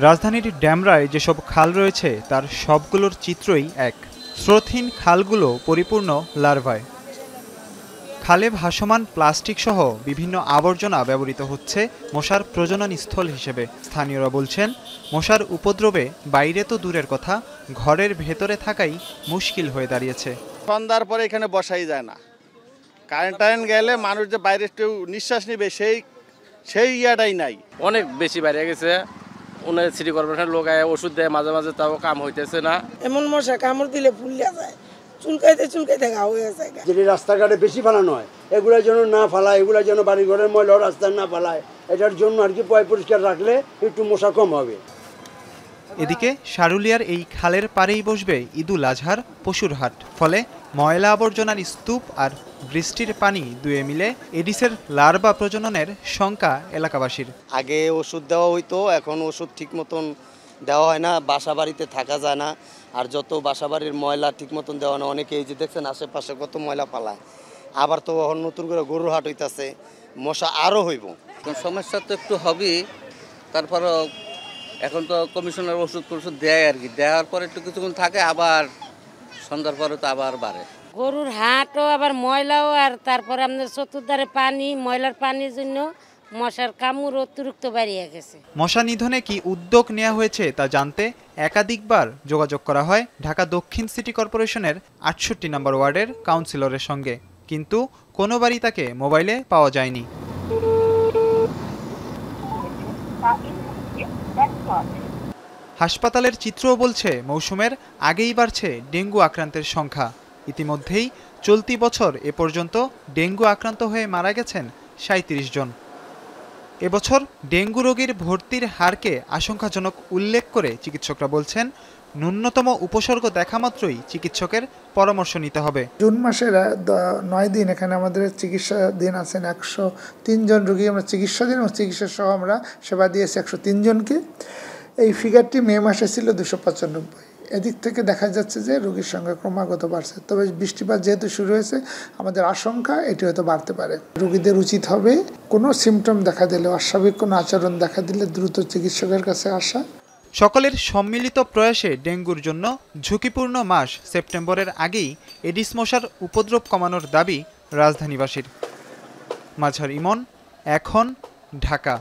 রাজধানীর ড্যামরায় যেসব খাল রয়েছে তার সবগুলোর চিত্রই এক। স্রোতহীন খালগুলো পরিপূর্ণ লার্ভায়। খালে ভাসমান প্লাস্টিক সহ বিভিন্ন আবর্জনা ব্যবহৃত হচ্ছে মশার প্রজনন স্থল হিসেবে। স্থানীয়রা বলছেন, মশার উপদ্রবে বাইরে তো দূরের কথা, ঘরের ভেতরে থাকাই মুশকিল হয়ে দাঁড়িয়েছে। সন্ধ্যার পরে এখানে বসাই যায় না। কারেন্ট গেলে মানুষ যে বাইরে একটু নিঃশ্বাস নেবে সেই ইয়াটাই নাই। অনেক বেশি বাইরে গেছে। ওনার সিটি কর্পোরেশনের লোক ওষুধ দেয় মাঝে মাঝে, তাও কাম হইতেছে না। এমন মশা কামড় দিলে ফুলিয়া যায়, চুলকাইতে ঘা হয়ে যায়। যেটি রাস্তাঘাটে বেশি ফালানো হয় এগুলোর জন্য না ফালায়, এগুলোর জন্য বাড়ি ঘরের ময়লা রাস্তায় না ফালায়, এটার জন্য আর কি পরিষ্কার রাখলে একটু মশা কম হবে। এদিকে সারুলিয়ার এই খালের পাড়েই বসবে ঈদুল আজহার পশুর হাট। ফলে ময়লা আবর্জনার স্তূপ আর বৃষ্টির পানি দুয়ে মিলে এডিসের লার্ভা প্রজননের শঙ্কা এলাকাবাসীর। আগে ওষুধ দেওয়া হইতো, এখন ওষুধ ঠিক মতন দেওয়া হয় না, বাসা বাড়িতে থাকা যায় না। আর যত বাসা বাড়ির ময়লা ঠিক মতন দেওয়া না, অনেকে এই যে দেখছেন আশেপাশে কত ময়লা পালায়। আবার তো নতুন করে গরুর হাট হইতেছে, মশা আরও হইব। সমস্যা তো একটু হবেই, তারপরও এখন তো কমিশনার ওষুধ দেয় আর কি, দেওয়ার পরে একটু কিছুক্ষণ থাকে, আবার সন্ধ্যার পরে তো আবার বাড়ে। গরুর হাটও আবার ময়লাও, আর তারপরে আমাদের চতুর্ধারে পানি, ময়লার পানির জন্য মশার কামড় অতিরিক্ত বাড়িয়ে গেছে। মশা নিধনে কি উদ্যোগ নেওয়া হয়েছে তা জানতে একাধিকবার যোগাযোগ করা হয় ঢাকা দক্ষিণ সিটি কর্পোরেশনের ৬৮ নম্বর ওয়ার্ডের কাউন্সিলরের সঙ্গে, কিন্তু কোনোবারই তাকে মোবাইলে পাওয়া যায়নি। হাসপাতালের চিত্রও বলছে মৌসুমের আগেই বাড়ছে ডেঙ্গু আক্রান্তের সংখ্যা। ইতিমধ্যেই চলতি বছর এ পর্যন্ত ডেঙ্গু আক্রান্ত হয়ে মারা গেছেন ৩৭ জন। এবছর ডেঙ্গু রোগীর ভর্তির হারকে আশঙ্কাজনক উল্লেখ করে চিকিৎসকরা বলছেন, ন্যূনতম উপসর্গ দেখা মাত্রই চিকিৎসকের পরামর্শ নিতে হবে। জুন মাসের 9 দিন এখানে আমাদের চিকিৎসা দিন আছেন 103 জন রোগী। আমরা চিকিৎসা দিন এবং চিকিৎসা সহ আমরা সেবা দিয়েছি 103 জনকে। এই ফিগারটি মে মাসে ছিল 295। এদিক থেকে দেখা যাচ্ছে যে রোগীর সংখ্যা ক্রমাগত বাড়ছে। তবে বৃষ্টিপাত যেহেতু শুরু হয়েছে, আমাদের আশঙ্কা এটি হয়তো বাড়তে পারে। রোগীদের উচিত হবে কোনো সিমটম দেখা দিলে, অস্বাভাবিক কোনো আচরণ দেখা দিলে দ্রুত চিকিৎসকের কাছে আসা। সকলের সম্মিলিত প্রয়াসে ডেঙ্গুর জন্য ঝুঁকিপূর্ণ মাস সেপ্টেম্বরের আগেই এডিস মশার উপদ্রব কমানোর দাবি রাজধানীবাসীর। মাজহার ইমন, এখন, ঢাকা।